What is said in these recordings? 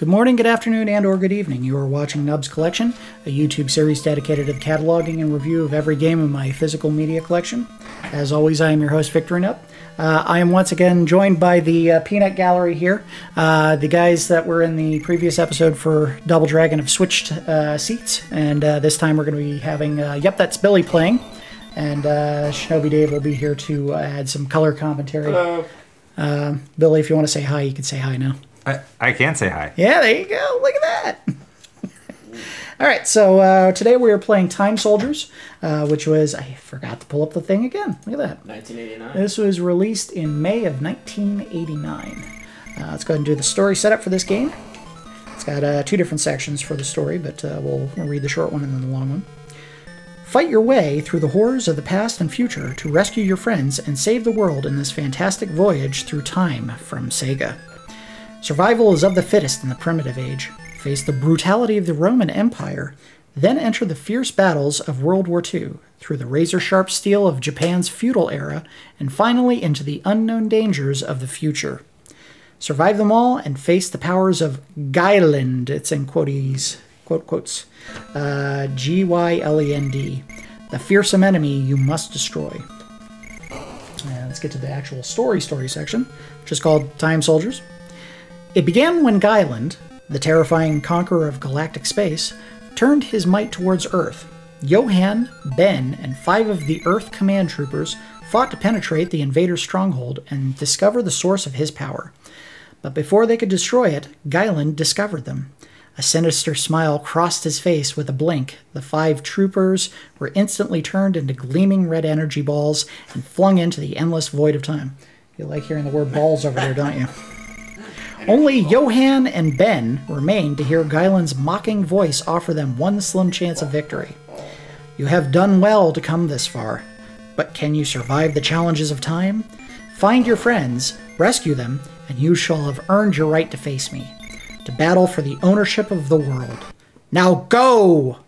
Good morning, good afternoon, and or good evening. You are watching Nub's Collection, a YouTube series dedicated to the cataloging and review of every game in my physical media collection. As always, I am your host, VictoryNub. I am once again joined by the Peanut Gallery here. The guys that were in the previous episode for Double Dragon have switched seats, and this time we're going to be having Yupthatsbilly playing, and Shinobi Dave will be here to add some color commentary. Hello. Billy, if you want to say hi, you can say hi now. I can say hi. Yeah, there you go. Look at that. All right, so today we are playing Time Soldiers, which was, I forgot to pull up the thing again. Look at that. 1989. This was released in May of 1989. Let's go ahead and do the story setup for this game. It's got two different sections for the story, but we'll read the short one and then the long one. Fight your way through the horrors of the past and future to rescue your friends and save the world in this fantastic voyage through time from Sega. Survival is of the fittest in the primitive age. Face the brutality of the Roman Empire, then enter the fierce battles of World War II, through the razor-sharp steel of Japan's feudal era, and finally into the unknown dangers of the future. Survive them all and face the powers of Gylend, it's in quotes, G-Y-L-E-N-D, the fearsome enemy you must destroy. Let's get to the actual story section, which is called Time Soldiers. It began when Gylend, the terrifying conqueror of galactic space, turned his might towards Earth. Yohan, Ben, and 5 of the Earth command troopers fought to penetrate the invader's stronghold and discover the source of his power. But before they could destroy it, Gylend discovered them. A sinister smile crossed his face with a blink. The 5 troopers were instantly turned into gleaming red energy balls and flung into the endless void of time. You like hearing the word balls over there, don't you? Only Yohan and Ben remained to hear Gylend's mocking voice offer them one slim chance of victory. You have done well to come this far, but can you survive the challenges of time? Find your friends, rescue them, and you shall have earned your right to face me, to battle for the ownership of the world. Now go!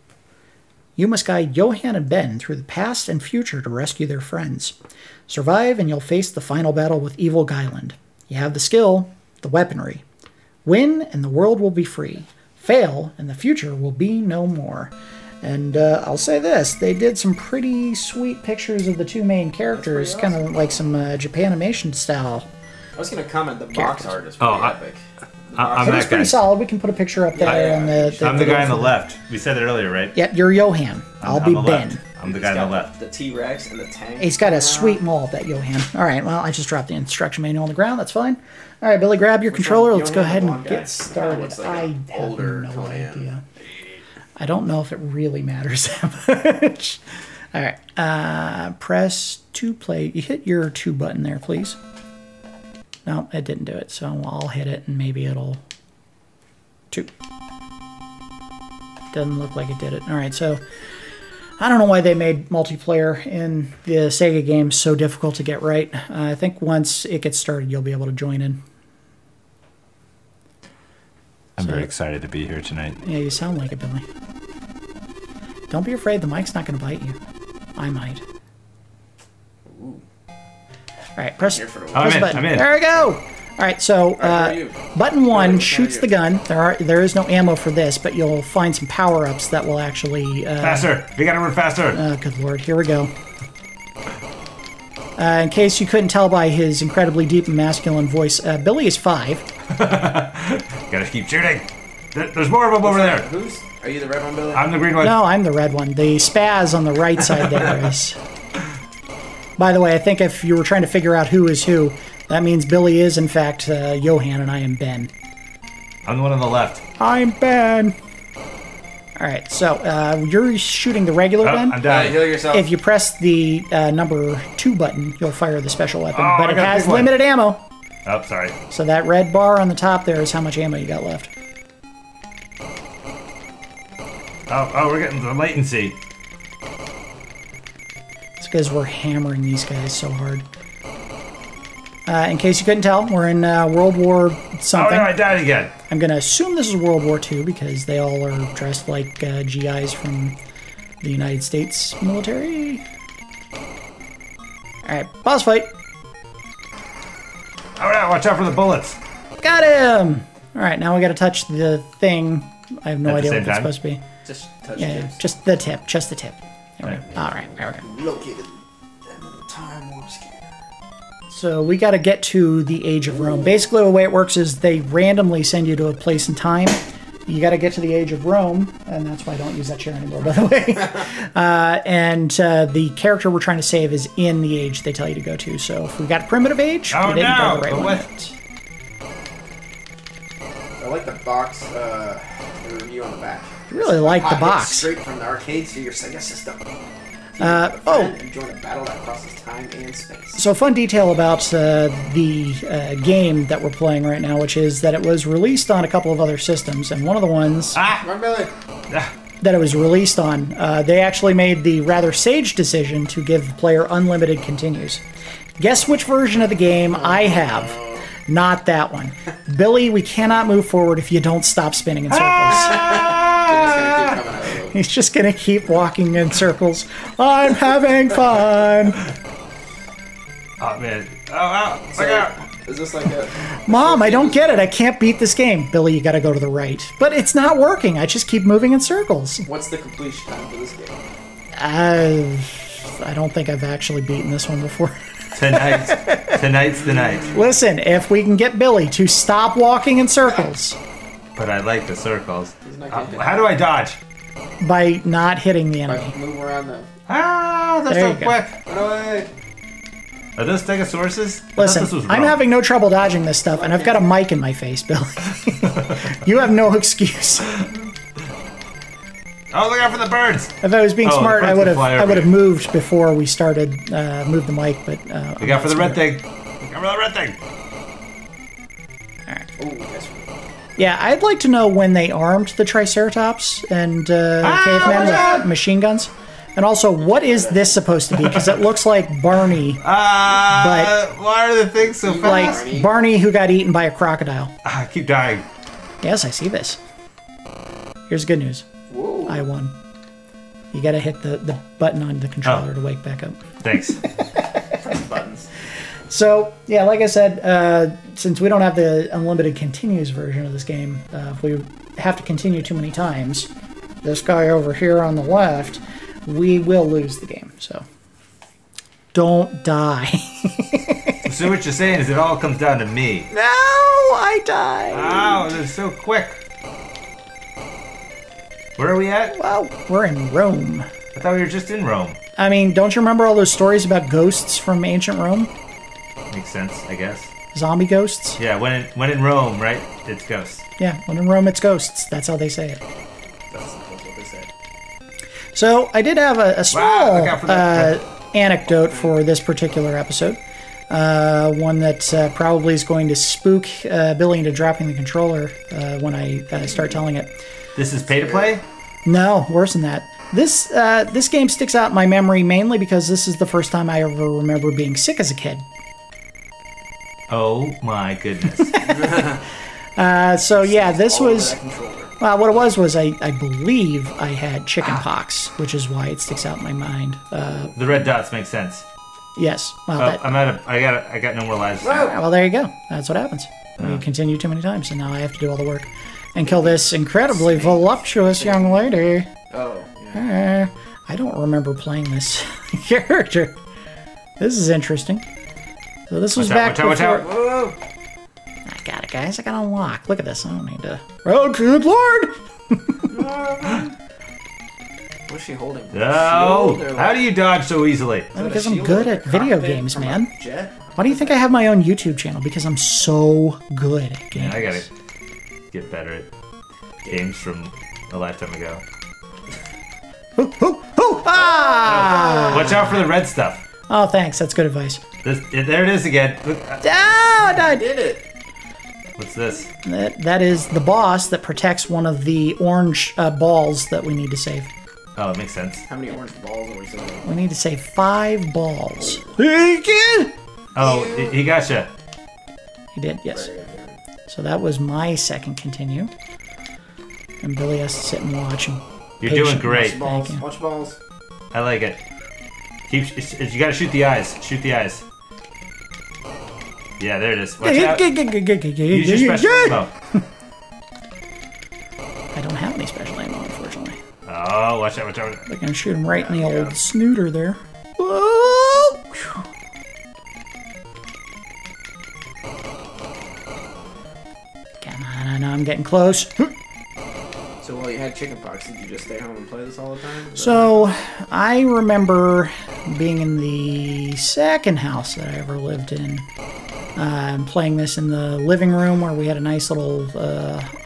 You must guide Yohan and Ben through the past and future to rescue their friends. Survive and you'll face the final battle with evil Gylend. You have the skill, the weaponry. Win and the world will be free. Fail and the future will be no more. And I'll say this, they did some pretty sweet pictures of the 2 main characters, kind of like some Japanimation style. I was going to comment, the box art is pretty epic. I'm that It's pretty guy. solid. We can put a picture up there. I'm the guy on the left. We said it earlier, right? Yeah, you're Yohan. I'll be Ben. Left. I'm the guy on the left. The T-Rex and the tank. He's got a sweet mold, that Yohan. All right, well, I just dropped the instruction manual on the ground. That's fine. All right, Billy, grab your controller. Let's go ahead and get started. I have no idea. I don't know if it really matters that much. All right, press 2 play. You hit your 2 button there, please. No, it didn't do it, so I'll hit it and maybe it'll... 2. Doesn't look like it did it. All right, so I don't know why they made multiplayer in the Sega games so difficult to get right. I think once it gets started, you'll be able to join in. I'm very excited to be here tonight. Yeah, you sound like it, Billy. Don't be afraid, the mic's not going to bite you. I might. Ooh. All right, press I'm button. in. There we go. All right, so button 1 shoots the gun. There is no ammo for this, but you'll find some power-ups that will actually... faster! We gotta run faster! Good lord, here we go. In case you couldn't tell by his incredibly deep and masculine voice, Billy is 5. Gotta keep shooting! There's more of them over there! Are you the red one, Billy? I'm the green one. No, I'm the red one. The spaz on the right side there is... By the way, I think if you were trying to figure out who is who, that means Billy is, in fact, Yohan, and I am Ben. I'm the one on the left. I'm Ben. All right, so you're shooting the regular gun. I'm down. Heal yourself. If you press the number 2 button, you'll fire the special weapon, Oh, but I it got a has big one. limited ammo. Oh, sorry. So that red bar on the top there is how much ammo you got left. Oh, we're getting the latency. It's because we're hammering these guys so hard. In case you couldn't tell, we're in World War something. Oh, no, I died again. I'm going to assume this is World War II because they all are dressed like GIs from the United States military. Alright, boss fight. Oh, no, watch out for the bullets. Got him! All right, now we got to touch the thing. I have no At the idea same what it's time? supposed to be. Just touch Yeah, this. just the tip. Just the tip. There we Right. go. All right, there we go. Located in the time warp scanner. So we got to get to the Age of Rome. Basically, the way it works is they randomly send you to a place in time. You got to get to the Age of Rome, and that's why I don't use that chair anymore, by the way. The character we're trying to save is in the age they tell you to go to. So if we got primitive age, Oh, we didn't go to the right no, one. what? yet. I like the box, the review on the back. I really like the Hot hits box. straight from the arcade to your Sega system. And join a battle that crosses time and space. So, fun detail about the game that we're playing right now, which is that it was released on a couple of other systems, and one of the ones Run, Billy. that it was released on, they actually made the rather sage decision to give the player unlimited continues. Guess which version of the game I have? Not that one. Billy, we cannot move forward if you don't stop spinning in circles. He's just gonna keep walking in circles. I'm having fun. Oh, man. Oh, look out. Is this like a... Mom, I don't get it. I can't beat this game. Billy, you gotta go to the right. But it's not working. I just keep moving in circles. What's the completion time for this game? I don't think I've actually beaten this one before. Tonight's the night. Listen, if we can get Billy to stop walking in circles But I like the circles. He's not gonna hit How do I dodge? by not hitting the enemy. Like, move around the... They're There so you go. quick. Run away. Are those Stegosauruses? Listen, I'm wrong. having no trouble dodging this stuff, and I've got a mic in my face, Billy. You have no excuse. Oh, look out for the birds! If I was being Oh, the smart, birds I would can fly have over I would have you. moved before we started moved the mic, but Look out for the red thing. Look out for the red thing. Oh, yes. Yeah, I'd like to know when they armed the Triceratops and cavemen with machine guns. And also, what is this supposed to be? Because it looks like Barney, Why are the things so fast? like Barney who got eaten by a crocodile. I keep dying. Yes, I see this. Here's good news. Whoa. I won. You gotta hit the button on the controller to wake back up. Thanks. Buttons. So, yeah, like I said, since we don't have the unlimited continues version of this game, if we have to continue too many times, this guy over here on the left, we will lose the game. So, don't die. So what you're saying is it all comes down to me. No, I died. Wow, they're so quick. Where are we at? Well, we're in Rome. I thought we were just in Rome. I mean, don't you remember all those stories about ghosts from ancient Rome? Makes sense, I guess. Zombie ghosts? Yeah, when in Rome, right? It's ghosts. Yeah, when in Rome, it's ghosts. That's how they say it. That's what they said. So I did have a small look out for that. anecdote for this particular episode. One that probably is going to spook Billy into dropping the controller when I start telling it. This is pay to play? No, worse than that. This game sticks out in my memory mainly because this is the first time I ever remember being sick as a kid. Oh my goodness. So yeah, this All over was... that controller. Well, what it was I believe I had chicken pox, which is why it sticks out in my mind. The red dots make sense. Yes. Well, Oh, that, I'm out of. I got no more lives. well, there you go. That's what happens. We continue too many times, and now I have to do all the work and kill this incredibly voluptuous young lady. Oh, yeah. I don't remember playing this character. This is interesting. So this was back Watch out, before. Whoa! I got it, guys. I got it unlocked. Look at this. I don't need to. Oh, good lord! What's she holding? No! Shield or How do you dodge so easily? Because I'm good at video games, man. Jet? Why do you think I have my own YouTube channel? Because I'm so good at games. I gotta get better at games from a lifetime ago. Ah! Watch out for the red stuff. Oh, thanks. That's good advice. There it is again. Look, Ah, I died. Did it? what's this? That is the boss that protects one of the orange balls that we need to save. Oh, it makes sense. How many orange balls are we saving? We need to save 5 balls. Oh, he gotcha. He did, yes. So that was my second continue. And Billy has to sit and watch him. You're doing great. Balls. you. Watch balls. I like it. You gotta shoot the eyes. Shoot the eyes. Yeah, there it is. Watch out. Use your special ammo. watch out, watch out. They're gonna shoot him right in the old snooter there. Whoa! Come on, I know I'm getting close. So while you had chickenpox, did you just stay home and play this all the time? So, I remember being in the second house that I ever lived in. Playing this in the living room where we had a nice little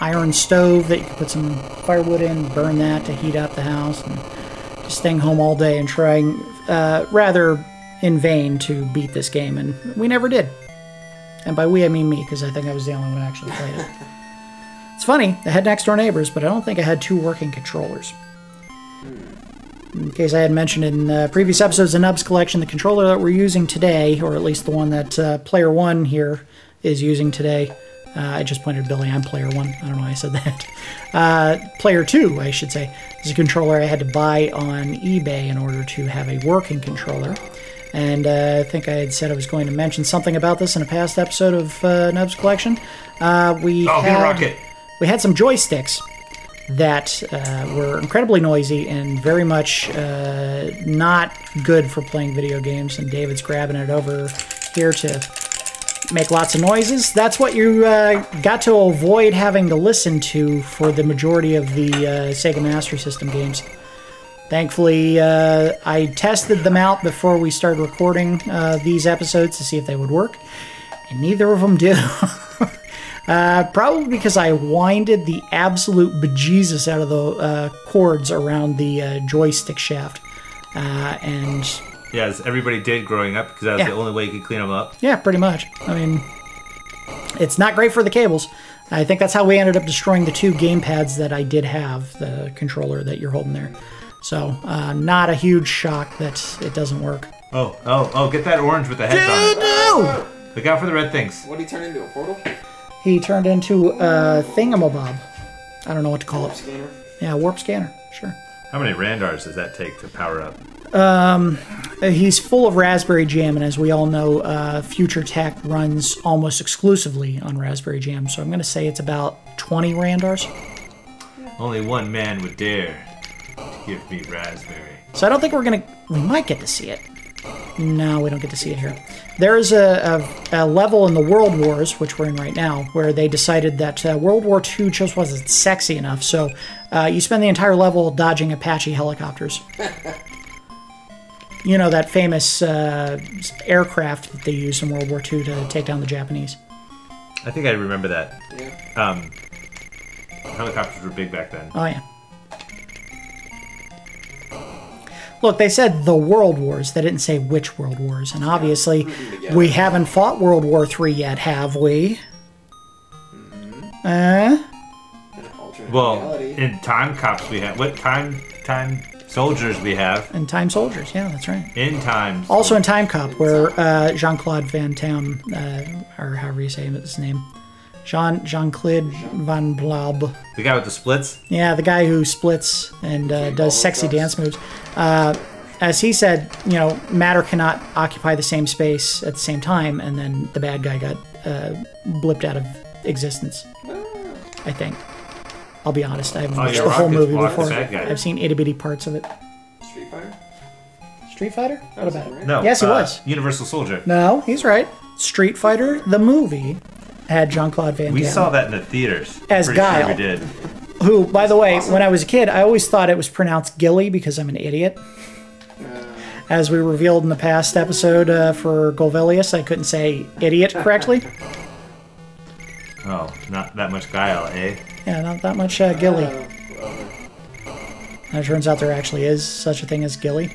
iron stove that you could put some firewood in, burn that to heat up the house, and just staying home all day and trying rather in vain to beat this game, and we never did. And by we, I mean me, because I think I was the only one who actually played it. It's funny, I had next door neighbors, but I don't think I had 2 working controllers. In case I had mentioned in previous episodes of Nub's Collection, the controller that we're using today, or at least the one that Player 1 here is using today, I just pointed at Billy, I'm Player 1, I don't know why I said that. Player 2, I should say, is a controller I had to buy on eBay in order to have a working controller. And I think I had said I was going to mention something about this in a past episode of Nub's Collection. We had some joysticks that were incredibly noisy and very much not good for playing video games, and David's grabbing it over here to make lots of noises. That's what you got to avoid having to listen to for the majority of the Sega Master System games. Thankfully, I tested them out before we started recording these episodes to see if they would work, and neither of them do. Probably because I winded the absolute bejesus out of the cords around the joystick shaft. And yeah, as everybody did growing up, because that was the only way you could clean them up. Yeah, pretty much. I mean, it's not great for the cables. I think that's how we ended up destroying the 2 game pads that I did have, the controller that you're holding there. So, not a huge shock that it doesn't work. Oh, get that orange with the heads on it. No! Look out for the red things. What did he turn into, a portal? He turned into a thingamabob. I don't know what to call it. Scanner? Yeah, warp scanner, sure. How many Randars does that take to power up? He's full of Raspberry Jam, and as we all know, Future Tech runs almost exclusively on Raspberry Jam, so I'm going to say it's about 20 Randars. Only one man would dare to give me Raspberry. So I don't think we might get to see it. No, we don't get to see it here. There is a level in the World Wars, which we're in right now, where they decided that World War II just wasn't sexy enough, so you spend the entire level dodging Apache helicopters. You know, that famous aircraft that they used in World War II to take down the Japanese. I think I remember that. Yeah. Helicopters were big back then. Oh, yeah. Look, they said the World Wars. They didn't say which World Wars. And obviously, we haven't fought World War III yet, have we? Well, in Time Cops we have. What Time Soldiers we have? In Time Soldiers, yeah, that's right. In Time. Also in Time Cop, where Jean-Claude Van Damme, or however you say his name, Jean-Claude Van Blob. The guy with the splits? Yeah, the guy who splits and does sexy dance moves. As he said, you know, matter cannot occupy the same space at the same time, and then the bad guy got blipped out of existence, I think. I'll be honest, I haven't watched the whole movie before. I've seen itty-bitty parts of it. Street Fighter? Street Fighter? What about it? No. Yes, he was. Universal Soldier. No, he's right. Street Fighter, the movie, had Jean-Claude Van Damme. We saw that in the theaters. As Guile. Sure we did. Who, by the way, when I was a kid, I always thought it was pronounced Gilly because I'm an idiot. As we revealed in the past episode for Golvelius, I couldn't say idiot correctly. Oh, not that much Guile, eh? Yeah, not that much Gilly. And it turns out there actually is such a thing as Gilly.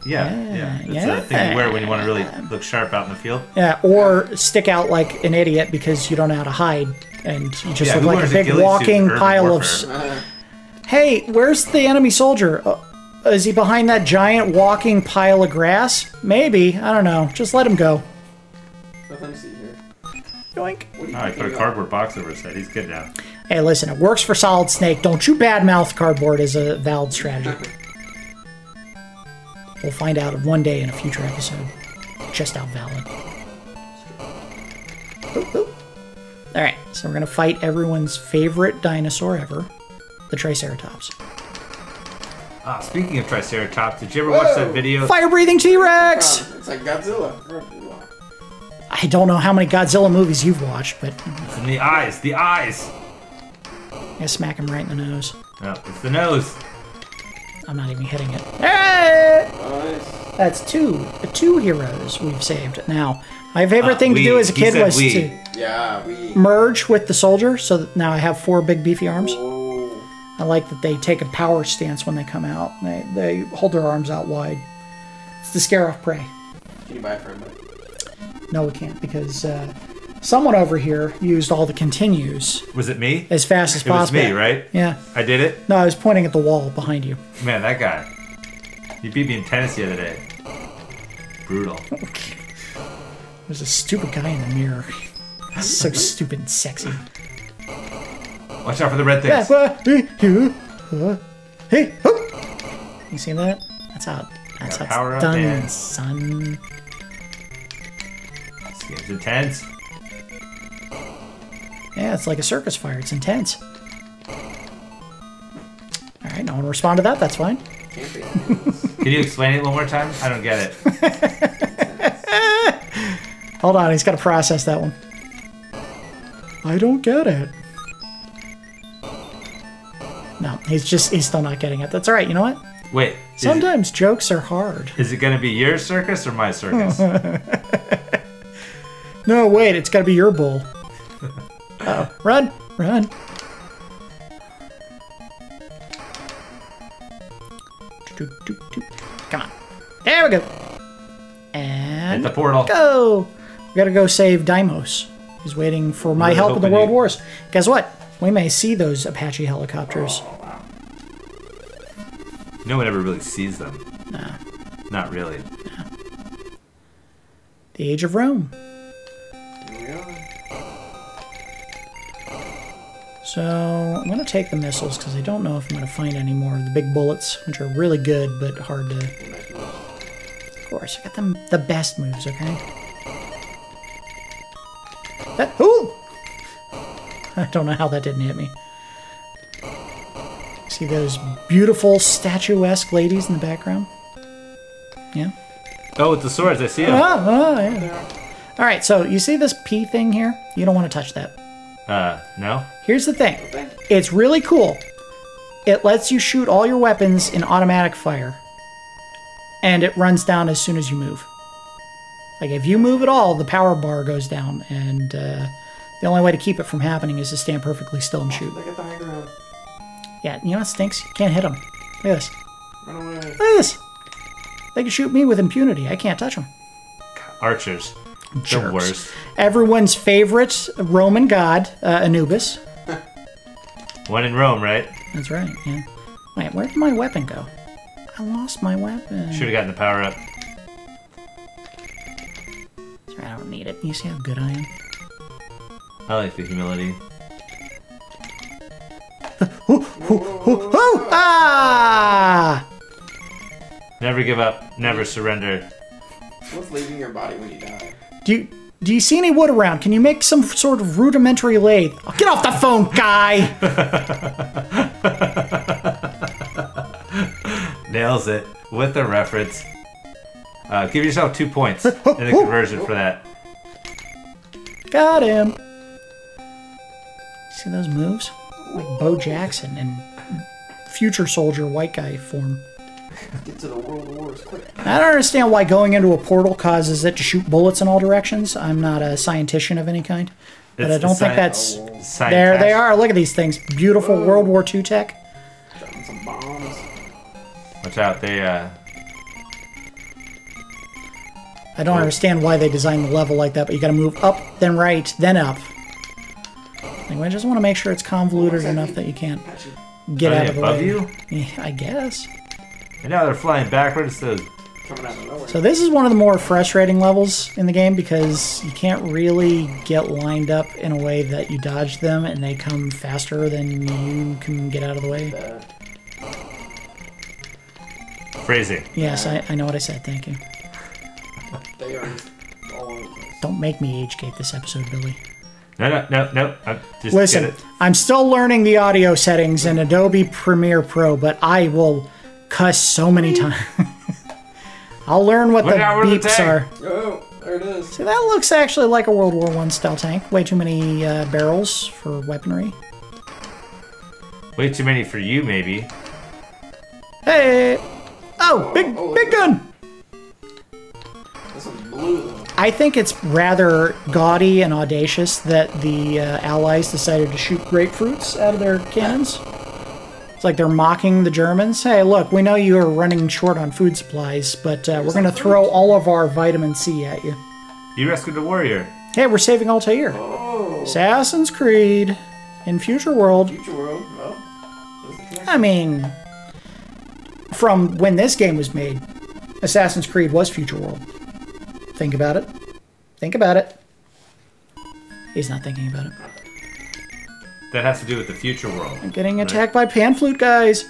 Yeah. It's a thing you wear when you want to really look sharp out in the field. Yeah, or stick out like an idiot because you don't know how to hide, and you just look like a big walking pile of... Hey, where's the enemy soldier? Is he behind that giant walking pile of grass? Maybe. I don't know. Just let him go. Nothing to see here. Yoink. Alright, put a cardboard box over his head. He's good now. Hey, listen, it works for Solid Snake. Don't you badmouth cardboard as a valid strategy. We'll find out one day in a future episode just how valid. Alright, so we're going to fight everyone's favorite dinosaur ever, the Triceratops. Speaking of Triceratops, did you ever watch that video? Fire-breathing T-Rex! It's like Godzilla. I don't know how many Godzilla movies you've watched, but... It's in the eyes. The eyes! I smack him right in the nose. No, it's the nose. I'm not even hitting it. Hey! Nice. That's two heroes we've saved. Now, my favorite thing to do as a kid was to merge with the soldier, so that now I have 4 big beefy arms. Whoa. I like that they take a power stance when they come out. They hold their arms out wide. It's to scare off prey. Can you buy it for everybody? No, we can't, because someone over here used all the continues. Was it me? As fast as possible. It was me, right? Yeah. I did it? No, I was pointing at the wall behind you. Man, that guy. He beat me in tennis the other day. Brutal. There's a stupid guy in the mirror. So stupid and sexy. Watch out for the red things. Hey, you see that? That's how it's done, son. This game's intense. Yeah, it's like a circus fire. It's intense. Alright, no one respond to that. That's fine. Can you explain it one more time? I don't get it. Hold on, he's got to process that one. I don't get it. No, he's still not getting it. That's alright, you know what? Wait. Sometimes jokes are hard. Is it going to be your circus or my circus? No, wait, it's got to be your bull. Uh-oh. Run! Run! Come on. There we go. And hit the portal. Go! We gotta go save Deimos. He's waiting for my help in the World Wars. Guess what? We may see those Apache helicopters. Oh, wow. No one ever really sees them. Nah. Not really. Nah. The Age of Rome. So, I'm going to take the missiles because I don't know if I'm going to find any more of the big bullets, which are really good, but hard to... Of course, I got them the best moves, okay? That... Ooh! I don't know how that didn't hit me. See those beautiful statuesque ladies in the background? Yeah? Oh, with the swords, I see them. Oh, yeah. Alright, so you see this P thing here? You don't want to touch that. No? Here's the thing. It's really cool. It lets you shoot all your weapons in automatic fire. And it runs down as soon as you move. Like, if you move at all, the power bar goes down. And the only way to keep it from happening is to stand perfectly still and shoot. Look at the high ground. Yeah, you know what stinks? You can't hit them. Look at this. Run away. Look at this. They can shoot me with impunity. I can't touch them. Archers. Jerks. The worst. Everyone's favorite Roman god, Anubis. One in Rome, right? That's right, yeah. Wait, where did my weapon go? I lost my weapon. Should have gotten the power up. That's right, I don't need it. You see how good I am? I like the humility. Ah! Never give up. Never surrender. What's leaving your body when you die? Do you see any wood around? Can you make some sort of rudimentary lathe? Oh, get off the phone, guy! Nails it. With the reference. Give yourself 2 points in the conversion for that. Got him. See those moves? Like Bo Jackson in future soldier white guy form. Get to the World Wars quick. I don't understand why going into a portal causes it to shoot bullets in all directions. I'm not a scientician of any kind. But I don't think that's... There they are. Look at these things. Beautiful World War II tech. Dropping some bombs. Watch out. They, I don't understand why they designed the level like that, but you gotta move up, then right, then up. Anyway, I just want to make sure it's convoluted enough that you can't get out of the way. Above you? Yeah, I guess. And now they're flying backwards, so... Coming out of nowhere. So this is one of the more frustrating levels in the game because you can't really get lined up in a way that you dodge them and they come faster than you can get out of the way. Phrasing. Yes, I know what I said, thank you. They are all over the place. Don't make me age-gate this episode, Billy. No. Just listen, get it. I'm still learning the audio settings in Adobe Premiere Pro, but I will cuss so many times. I'll learn what the beeps are. Oh, there it is. See, that looks actually like a World War I style tank. Way too many barrels for weaponry. Way too many for you, maybe. Hey! Oh, big gun! This one's blue, though. I think it's rather gaudy and audacious that the Allies decided to shoot grapefruits out of their cannons. It's like they're mocking the Germans. Hey, look, we know you are running short on food supplies, but we're going to throw all of our vitamin C at you. You rescued a warrior. Hey, we're saving Altair. Oh. Assassin's Creed in Future World. Future World. Well, I mean, from when this game was made, Assassin's Creed was Future World. Think about it. Think about it. He's not thinking about it. That has to do with the future world. I'm getting attacked by pan flute guys.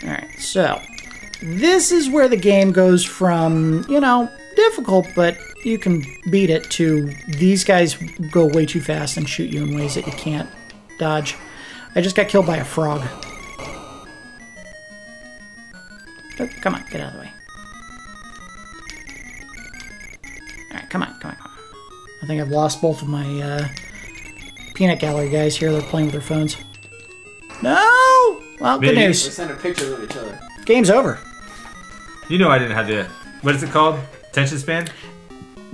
Alright, so this is where the game goes from, you know, difficult, but you can beat it, to these guys go way too fast and shoot you in ways that you can't dodge. I just got killed by a frog. Oh, come on, get out of the way. Alright, come on. I think I've lost both of my peanut gallery guys here. They're playing with their phones. No! Well, good Maybe. news. We're sending pictures of each other. Game's over. You know I didn't have the... What is it called? Attention span?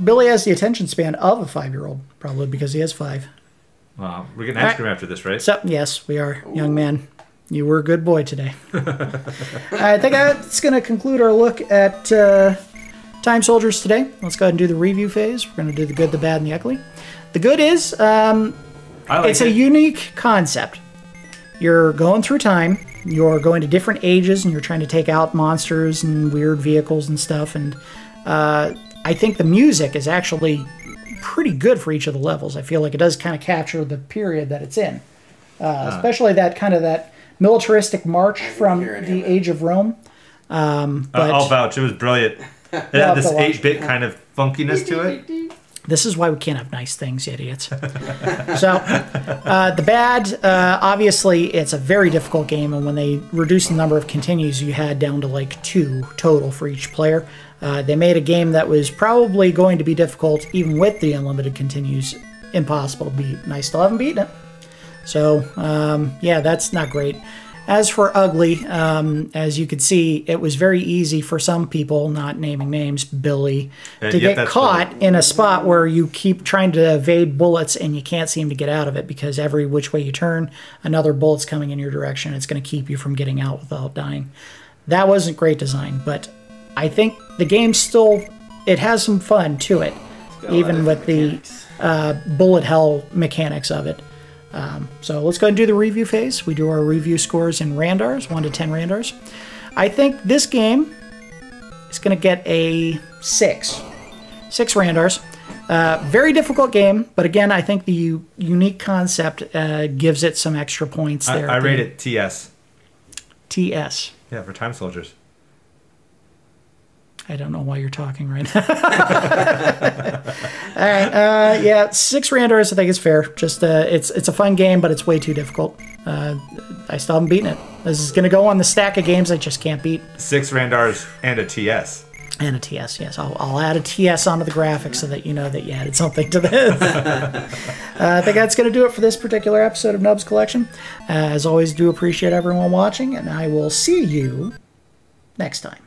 Billy has the attention span of a 5-year-old, probably because he has 5. Well, we're getting ice cream after this, right? So, yes, we are. Young man, you were a good boy today. I think that's going to conclude our look at Time Soldiers today. Let's go ahead and do the review phase. We're going to do the good, the bad, and the ugly. The good is, it's a unique concept. You're going through time. You're going to different ages, and you're trying to take out monsters and weird vehicles and stuff. And I think the music is actually pretty good for each of the levels. I feel like it does kind of capture the period that it's in. Especially that kind of that militaristic march from the Age of Rome. I'll vouch. It was brilliant. It had this 8-bit kind of funkiness to it. This is why we can't have nice things, idiots. So, the bad, obviously, it's a very difficult game, and when they reduced the number of continues you had down to like 2 total for each player, they made a game that was probably going to be difficult, even with the unlimited continues, impossible to beat, and I still haven't beaten it. So, yeah, that's not great. As for ugly, as you could see, it was very easy for some people, not naming names, Billy, to get caught in a spot where you keep trying to evade bullets and you can't seem to get out of it because every which way you turn, another bullet's coming in your direction. It's going to keep you from getting out without dying. That wasn't great design, but I think the game still, it has some fun to it, even with the bullet hell mechanics of it. So let's go ahead and do the review phase. We do our review scores in Randars, 1 to 10 Randars. I think this game is going to get a 6. 6 Randars. Very difficult game, but again, I think the unique concept gives it some extra points there. I rate it TS. TS. Yeah, for Time Soldiers. I don't know why you're talking right now. All right, yeah, 6 Randars I think is fair. Just it's a fun game, but it's way too difficult. I still haven't beaten it. This is going to go on the stack of games I just can't beat. 6 Randars and a TS. And a TS, yes. I'll add a TS onto the graphics so that you know that you added something to this. I think that's going to do it for this particular episode of Nub's Collection. As always, do appreciate everyone watching, and I will see you next time.